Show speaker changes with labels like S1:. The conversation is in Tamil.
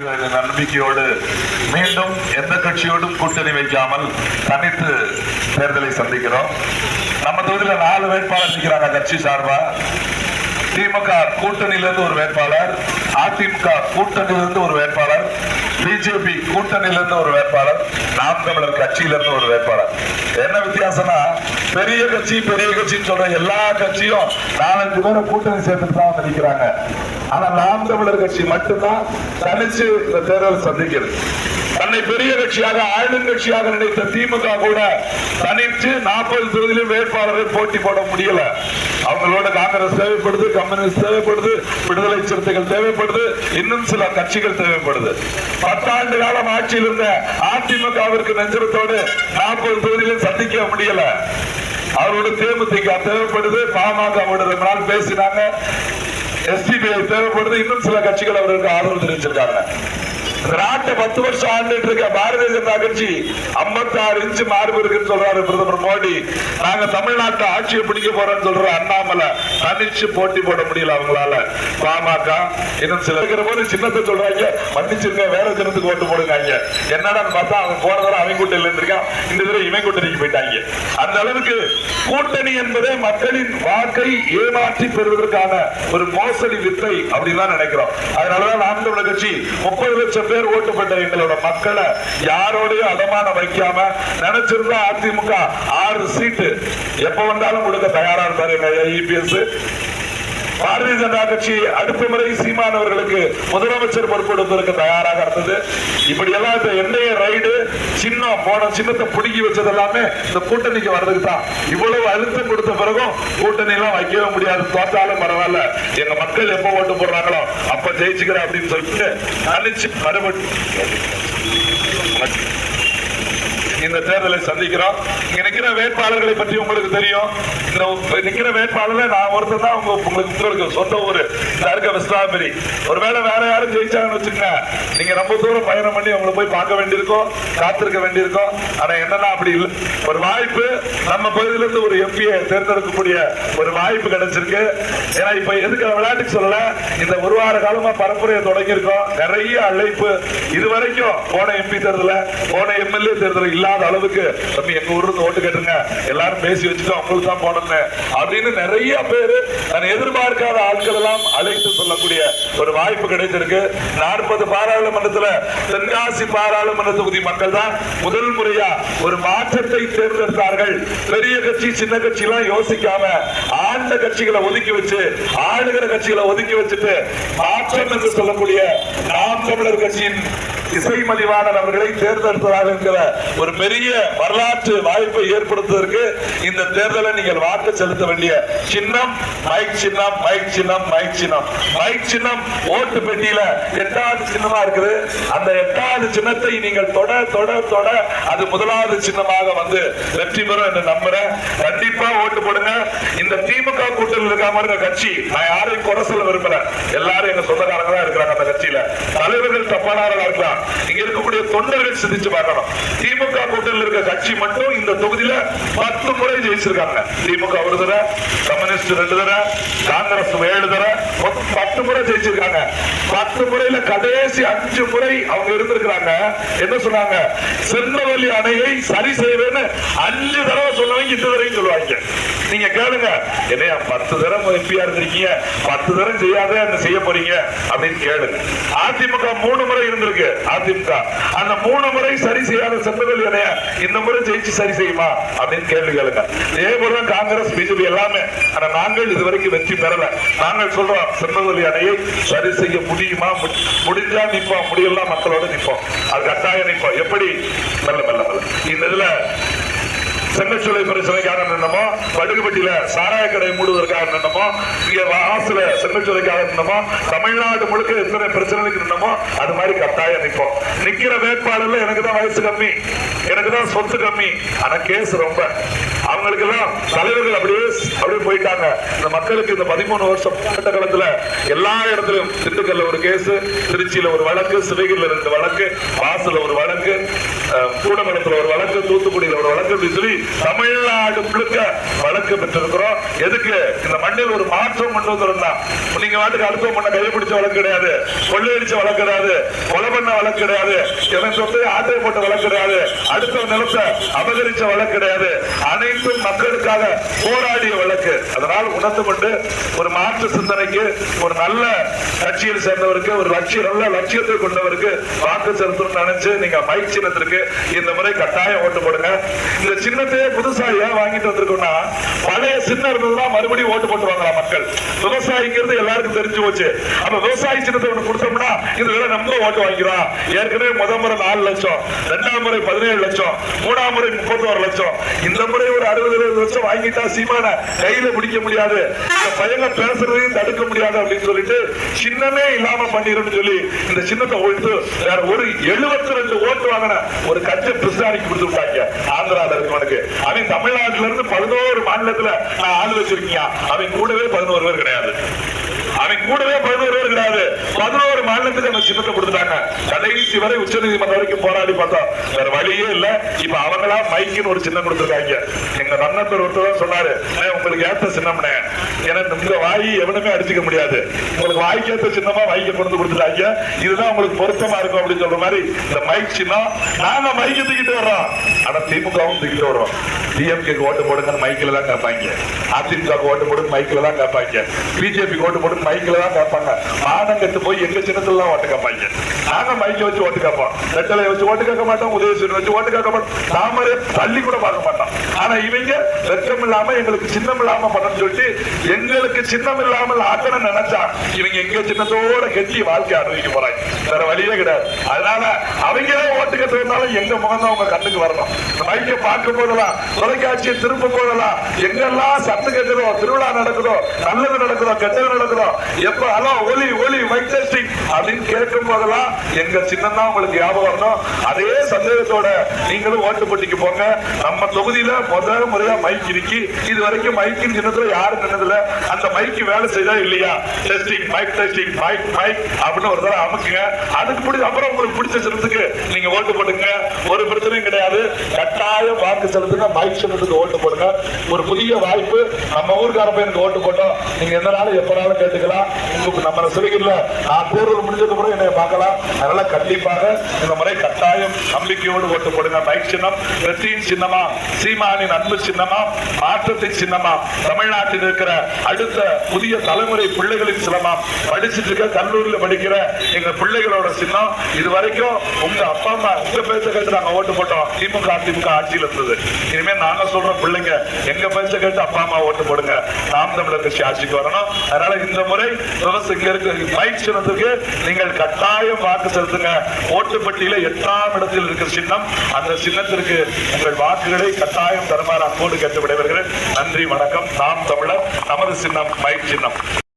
S1: நம்பிக்கையோடு மீண்டும் எந்த கட்சியோடும் கூட்டணி வைக்காமல் தனித்து தேர்தலை சந்திக்கிறோம். நம்ம தொகுதியில் 4 வேட்பாளர் இருக்கிறாங்க. கட்சி சார்பா திமுக கூட்டணியிலிருந்து ஒரு வேட்பாளர், அதிமுக கூட்டணியிலிருந்து ஒரு வேட்பாளர், பிஜேபி கூட்டணியிலிருந்து ஒரு வேட்பாளர், நாம் தமிழர் கட்சியிலிருந்து ஒரு வேட்பாளர். என்ன வித்தியாசம்னா, பெரிய கட்சின்னு சொல்ற எல்லா கட்சியும் 4-5 பேரை கூட்டணி சேர்த்துட்டு தான் வந்து நிற்கிறாங்க. ஆனா நாம் தமிழர் கட்சி மட்டும்தான் தனிச்சு இந்த தேர்தல் சந்திக்கிறது. தன்னை பெரிய கட்சியாக ஆளுங்கட்சியாக நினைத்த திமுக கூட தனித்து 40 தொகுதியிலும் வேட்பாளரை போட்டி போட முடியல. அவங்களோட காங்கிரஸ் தேவைப்படுது, கம்யூனிஸ்ட் தேவைப்படுது, விடுதலை சிறுத்தைகள் தேவைப்படுது, இன்னும் சில கட்சிகள் தேவைப்படுது. 10 ஆண்டு காலம் ஆட்சியில் இருந்த அதிமுகவிற்கு நெஞ்சத்தோடு 40 தொகுதியிலும் சந்திக்க முடியல. அவரோட தேமுதிக தேவைப்படுது, பாமகவோட ரொம்ப நாள் பேசினாங்க, எஸ்டிபிஐ தேவைப்படுது, இன்னும் சில கட்சிகள் அவருக்கு ஆதரவு தெரிவிச்சிருக்காங்க. நாட்டை 10 வருஷம் ஆண்டுட்டு இருக்க பாரதிய ஜனதா கட்சி 56 இன்ச்சு மார்பு இருக்குன்னு சொல்றாரு பிரதமர் மோடி. நாங்க தமிழ்நாட்டை ஆட்சியை பிடிக்க போறோம்னு சொல்ற அண்ணாமலை தனிச்சு போட்டி போட முடியல அவங்களால. பாமக இன்னும் சில இருக்கிற போது சின்னத்தை சொல்றாங்க, மன்னிச்சிருங்க வேற ஜனத்துக்கு ஓட்டு போடுங்க. என்னடா பார்த்தா அவன் போன தடவை அவன் கூட்டணியில் இருந்திருக்கான், இந்த தடவை இவன் கூட்டணிக்கு போயிட்டாங்க. அந்த அளவுக்கு கூட்டணி என்பதே மக்களின் வாக்கை ஏமாற்றி பெறுவதற்கான ஒரு மோசடி வித்தை அப்படின்னு தான் நினைக்கிறோம். அதனாலதான் நாம் தமிழர் கட்சி 30 லட்சம் பேர் ஓட்டுப்பட்ட எங்களோட மக்களை யாரோடையும் அடமானம் வைக்காம நினைச்சிருந்தா அதிமுக 6 சீட்டு எப்ப வந்தாலும் கொடுக்க தயாரா இருந்தாரு இபிஎஸ். பாரதிய ஜனதா கட்சி அடுத்த முறை சீமான் அவர்களுக்கு முதலமைச்சர் பொறுப்பு கொடுப்பதற்கு தயாராக இருந்தது. இப்படி எல்லாம் இந்த எண்ணெய ரைடு சின்னம் போன சின்னத்தை பிடுங்கி வச்சது எல்லாமே இந்த கூட்டணிக்கு வர்றதுக்கு தான். இவ்வளவு அழுத்தம் கொடுத்த பிறகும் கூட்டணி எல்லாம் வைக்கவே முடியாது, தோற்றாலும் பரவாயில்ல, எங்க மக்கள் எப்ப ஓட்டு போடுறாங்களோ அப்ப ஜெயிச்சுக்கிறேன் அப்படின்னு சொல்லிட்டு அழிச்சு மறுபடி இந்த தேர்தலை சந்திக்கிறோம். இங்க நிக்கிற வேட்பாளர்களை பற்றி உங்களுக்கு தெரியும். இந்த நிக்கிற வேட்பாளர் நான் ஒருத்தர் தான் உங்களுக்கு சொந்த ஊரு இருக்க விஸ்வாமிரி. ஒருவேளை வேற யாரும் ஜெயிச்சாங்கன்னு வச்சுக்கோங்க, நீங்க ரொம்ப தூரம் பயணம் பண்ணி அவங்களை போய் பார்க்க வேண்டியிருக்கும், காத்திருக்க வேண்டியிருக்கும். ஆனா என்னன்னா அப்படி இல்லை. ஒரு வாய்ப்பு நம்ம பகுதியிலிருந்து ஒரு எம்பியை தேர்ந்தெடுக்கக்கூடிய ஒரு வாய்ப்பு கிடைச்சிருக்கு. ஏன்னா இப்ப எதுக்கு விளையாட்டுக்கு சொல்லல, இந்த ஒரு வார காலமா பரப்புரையை தொடங்கி இருக்கோம். நிறைய அழைப்பு இதுவரைக்கும் போன எம்பி தேர்தல போன எம்எல்ஏ தேர்தல் இல்லாத அளவுக்கு தம்பி எங்க ஊருக்கு ஓட்டு கேட்டுங்க, எல்லாரும் பேசி வச்சுட்டு அவங்களுக்கு தான் போடணும் அப்படின்னு நிறைய பேரு நான் எதிர்பார்க்காத ஆட்கள் எல்லாம் அழைத்து சொல்லக்கூடிய ஒரு வாய்ப்பு கிடைச்சிருக்கு. 40 பாராளுமன்றத்தில் தென்காசி பாராளுமன்ற தொகுதி மக்கள் தான் முதல் முறையா ஒரு மாற்றத்தை தேர்ந்தெடுத்தார்கள். பெரிய கட்சி சின்ன கட்சி எல்லாம் யோசிக்காம ஆண்ட கட்சிகளை ஒதுக்கி வச்சு ஆளுகிற கட்சிகளை ஒதுக்கி வச்சுட்டு மாற்றம் என்று சொல்லக்கூடிய நாம் தமிழர் கட்சியின் இசைமதிவாணன் அவர்களை தேர்ந்தெடுத்ததாக இருக்கிற ஒரு பெரிய வரலாற்று வாய்ப்பை ஏற்படுத்துவதற்கு இந்த தேர்தலை நீங்கள் வாக்கு செலுத்த வேண்டிய சின்னம் மைக் சின்னம். மைக் சின்னம் மைக் சின்னம் மைக் சின்னம் ஓட்டு பெட்டியில 8வது சின்னமா இருக்குது. அந்த 8வது சின்னத்தை நீங்கள் தொட தொட தொட அது 1வது சின்னமாக வந்து வெற்றி பெறும் என்று நம்புறேன். கண்டிப்பா ஓட்டு போடுங்க. இந்த திமுக கூட்டணியில் இருக்காம கட்சி நான் யாரையும் குறை சொல்ல விரும்பல, எல்லாரும் எங்க சொந்தக்காரங்க தான் இருக்கிறாங்க. அந்த கட்சியில தலைவர்கள் தப்பானவர்களா இருக்கலாம், இங்க இருக்கக்கூடிய தொண்டர்கள் சிந்திச்சு பார்க்கணும். திமுக கூட்டணியில் இருக்க கட்சி மட்டும் இந்த தொகுதியில 10 முறை ஜெயிச்சிருக்காங்க. திமுக ஒரு தடவை, கம்யூனிஸ்ட் 2 தடவை, காங்கிரஸ் 7 தடவை, 10 முறை ஜெயிச்சிருக்காங்க. 10 முறையில கடைசி 5 முறை அவங்க இருந்திருக்கிறாங்க. என்ன சொன்னாங்க? சென்னவெளி அணையை சரி செய்வேன்னு 5 தடவை சொன்னவங்க இந்த தடவையும் சொல்லுவாங்க. நீங்க கேளுங்க, என்னையா 10 தடவை எம்பியா இருந்திருக்கீங்க, 10 தடவை செய்யாத என்ன செய்ய போறீங்க அப்படின்னு கேளுங்க. அதிமுக 3 முறை இருந்திருக்கு. அதிமுக அந்த 3 முறை சரி செய்யாத சென்னவெளி அணைய இந்த முறை ஜெயிச்சு சரி செய்யுமா அப்படின்னு கேள்வி கேளுங்க. இதே போல காங்கிரஸ் பிஜேபி எல்லாமே. ஆனா நாங்கள் இதுவரைக்கும் வெற்றி பெறல. நாங்கள் சொல்றோம் சென்னவெளி அணையை சரி செய்ய முடியுமா, முடிஞ்சா நிற்போம், முடியலாம் மக்களோட நிற்போம், அது கட்டாயம் நிற்போம். எப்படி மெல்ல மெல்ல மெல்ல இந்த இதுல செங்கச்சோலை பிரச்சனைக்காக நின்னமோ, படுகுபட்டியில சாராய கடை மூடுவதற்காக நின்னமோ, இங்க வாசல செங்கச்சோலைக்காக நின்னமோ, தமிழ்நாடு முழுக்க எத்தனை பிரச்சனைக்கு நின்னமோ அது மாதிரி கட்டாயம் நிற்போம். நிக்கிற வேட்பாளர்ல எனக்கு தான் வயசு கம்மி, எனக்கு தான் சொத்து கம்மி, ஆனா கேஸ் ரொம்ப. அவங்களுக்கு எல்லாம் தலைவர்கள் அப்படியே போயிட்டாங்க. இந்த மக்களுக்கு இந்த 13 வருஷம் போராட்ட காலத்துல எல்லா இடத்திலும் திண்டுக்கல்ல ஒரு கேஸ், திருச்சியில ஒரு வழக்கு, சிவகிரில 2 வழக்கு, வாசல ஒரு வழக்கு, கூடமலத்துல ஒரு வழக்கு, தூத்துக்குடியில ஒரு வழக்கு, சொல்லி தமிழ்நாடு முழுக்க வழக்கு பெற்றிருக்கிறோம். எதுக்கு? இந்த மண்ணில் ஒரு மாற்றம் கொண்டு வந்திருந்தா. நீங்க வாட்டுக்கு அடுத்த மண்ணை கைப்பிடிச்ச வழக்கு கிடையாது, கொள்ளையடிச்ச வழக்கு கிடையாது, கொலை பண்ண வழக்கு கிடையாது, எவன் சொத்தை ஆட்டை போட்ட வழக்கு கிடையாது, அடுத்த நிலத்தை அபகரிச்ச வழக்கு கிடையாது. அனைத்தும் மக்களுக்காக போராடிய வழக்கு. அதனால் உணர்ந்து கொண்டு ஒரு மாற்று சிந்தனைக்கு, ஒரு நல்ல கட்சியில் சேர்ந்தவருக்கு, ஒரு நல்ல லட்சியத்தை கொண்டவருக்கு வாக்கு செலுத்தணும்னு நினைச்சு நீங்க மைக் சின்னத்திற்கு இந்த முறை கட்டாயம் ஓட்டு போடுங்க. இந்த சின்னத்தையே புதுசா ஏன் வாங்கிட்டு வந்திருக்கோம்னா, பழைய சின்னம் இருந்ததுன்னா மறுபடியும் ஓட்டு போட்டு வாங்கலாம் மக்கள். விவசாயிங்கிறது எல்லாருக்கும் தெரிஞ்சு போச்சு. அப்ப விவசாயி சின்னத்தை ஒண்ணு கொடுத்தோம்னா இது வேற நம்ம ஓட்டு வாங்கிக்கிறோம். ஏற்கனவே முதல் முறை 4 லட்சம், 2ஆம் முறை 17 லட்சம், 3ஆம் முறை 31 லட்சம், இந்த முறை ஒரு 60-70 லட்சம் வாங்கிட்டா சீமான கையில பிடிக்க முடியாது, இந்த பையங்க பேசுறதையும் தடுக்க முடியாது அப்படின்னு சொல்லிட்டு சின்னமே இல்லாம பண்ணிருன்னு சொல்லி இந்த சின்னத்தை ஒழித்து வேற ஒரு 72 ஓட்டு வாங்கின ஒரு கட்சி கிருஷ்ணாரிக்கு கொடுத்து விட்டாங்க. ஆந்திரால இருக்கவனுக்கு அவன் தமிழ்நாட்டில இருந்து 11 மாநிலத்துல நான் ஆள் வச்சிருக்கீங்க. அவன் கூடவே 11 பேர் கிடையாது. அவன் கூடவே 11 பேர் கிடையாது. 11 மாநிலத்துக்கு அந்த சின்னத்தை கொடுத்துட்டாங்க. கடைசி வரை உச்ச நீதிமன்றம் வரைக்கும் போராடி பார்த்தோம், வேற வழியே இல்ல. இப்ப அவங்களா மைக்குன்னு ஒரு சின்னம் கொடுத்துருக்காங்க. எங்க நண்பர் ஒருத்தர் சொன்னாரு, உங்களுக்கு ஏத்த சின்னம்னே, எனக்கு இந்த வாயி எவனுமே அடிச்சுக்க முடியாது, உங்களுக்கு வாய்க்கு ஏத்த சின்னமா மைக்க கொண்டு கொடுத்துட்டாங்க, இதுதான் உங்களுக்கு பொருத்தமா இருக்கும் அப்படின்னு சொல்ற மாதிரி இந்த மைக் சின்னம். நாங்க மைக்க தூக்கிட்டு வர்றோம், ஆனா திமுகவும் தூக்கிட்டு வர்றோம். டிஎம்கே ஓட்டு போடுங்க மைக்கில தான் கேட்பாங்க, அதிமுக ஓட்டு போடுங்க மைக்கில தான் கேட்பாங்க, பிஜேபி ஓட்டு போடுங்க மைக்கில தான் கேட்பாங்க. மானம் கட்டு போய் எங்க சின்னத்துல தான் ஓட்டு கேட்பாங்க. நாங்க மைக்க வச்சு ஓட்டு கேட்போம், ரெட்டலை வச்சு ஓட்டு கேட்க மாட்டோம், உதயசூரியன் வச்சு ஓட்டு கேட்க மாட்டோம், தாமரை தள்ளி கூட பார்க்க மாட்டோம். ஆனா இவங்க வெட்கம் இல்லாம எங்களுக்கு சின்னம் இல்லாம பண்ணு சொல்லிட்டு எங்களுக்கு சின்னம் இல்லாமல் ஆக்கணும் நினைச்சா இவங்க எங்க சின்னத்தோட கெட்டி வாழ்க்கை அனுபவிக்க போறாங்க. வேற வழியே கிடையாது. அதனால அவங்களே ஓட்டு கட்டுறதுனால எங்க முகம் தான் உங்க கண்ணுக்கு வரணும். மைக்க பார்க்கும் போதெல்லாம், தொலைக்காட்சியை திருப்பும் போதெல்லாம், எங்கெல்லாம் சத்தம் கேட்குதோ, திருவிழா நடக்குதோ, நல்லது நடக்குதோ, கெட்டது நடக்குதோ, எப்ப ஹலோ ஒலி ஒலி மைக் டெஸ்டிங் அப்படின்னு கேட்கும் போதெல்லாம் எங்க சின்னம் தான் உங்களுக்கு ஞாபகம் வரணும். அதே சந்தேகத்தோட நீங்களும் ஓட்டு போட்டிக்கு போங்க. நம்ம தொகுதியில முதல் முறையா மைக் இருக்கு. இது வரைக்கும் மைக்கின் சின்னத்துல யாரும் நின்னதுல அந்த மைக்கு வேலை செய்தா இல்லையா, testing mic testing mic mic அப்படின்னு ஒரு தடவை அமுக்குங்க. அதுக்கு பிடிச்ச அப்புறம் உங்களுக்கு பிடிச்ச சின்னத்துக்கு நீங்க ஓட்டு போடுங்க. ஒரு பிரச்சனையும் கிடையாது. கட்டாயம் வாக்கு செலுத்துங்க, மைக் சின்னத்துக்கு ஓட்டு போடுங்க. ஒரு புதிய வாய்ப்பு. நம்ம ஊருக்கார பையனுக்கு ஓட்டு போட்டோம், நீங்க எந்த நாளும் எப்பனாலும் கேட்டுக்கலாம். உங்களுக்கு நம்ம சிறுகில்ல நான் தேர்தல் முடிஞ்சது கூட என்னை பார்க்கலாம். அதனால கண்டிப்பாக இந்த முறை கட்டாயம் நம்பிக்கையோடு ஓட்டு போடுங்க. மைக் சின்னம் வெற்றியின் சின்னமா, சீமானின் அன்பு சின்னமா, மாற்றத்தின் சின்னமா, தமிழ்நாட்டில் இருக்கிற அடுத்த புதிய தலைமுறை பிள்ளைகளின் சின்னமா, படிச்சுட்டு இருக்க கல்லூரியில் படிக்கிற எங்க பிள்ளைகளோட சின்னம். இது வரைக்கும் உங்க அப்பா அம்மா உங்க பேச்ச கேட்டு நாங்க ஓட்டு போட்டோம். திமுக அதிமுக ஆட்சியில் இருந்தது. இனிமே நாங்க சொல்ற பிள்ளைங்க எங்க பேச்ச கேட்டு அப்பா அம்மா ஓட்டு போடுங்க. நாம் தமிழர் கட்சி ஆட்சிக்கு வரணும். அதனால இந்த முறை மைக் சின்னத்துக்கு நீங்கள் கட்டாயம் வாக்கு செலுத்துங்க. ஓட்டுப்பட்டியல 8ஆம் இடத்தில் இருக்கிற சின்னம். அந்த சின்னத்திற்கு உங்கள் வாக்குகளை கட்டாயம் தருமாறு அன்போடு கேட்டு விடைபெறுகிறேன். நன்றி, வணக்கம். நாம் தமிழர், நமது சின்னம் மைக் சின்னம்.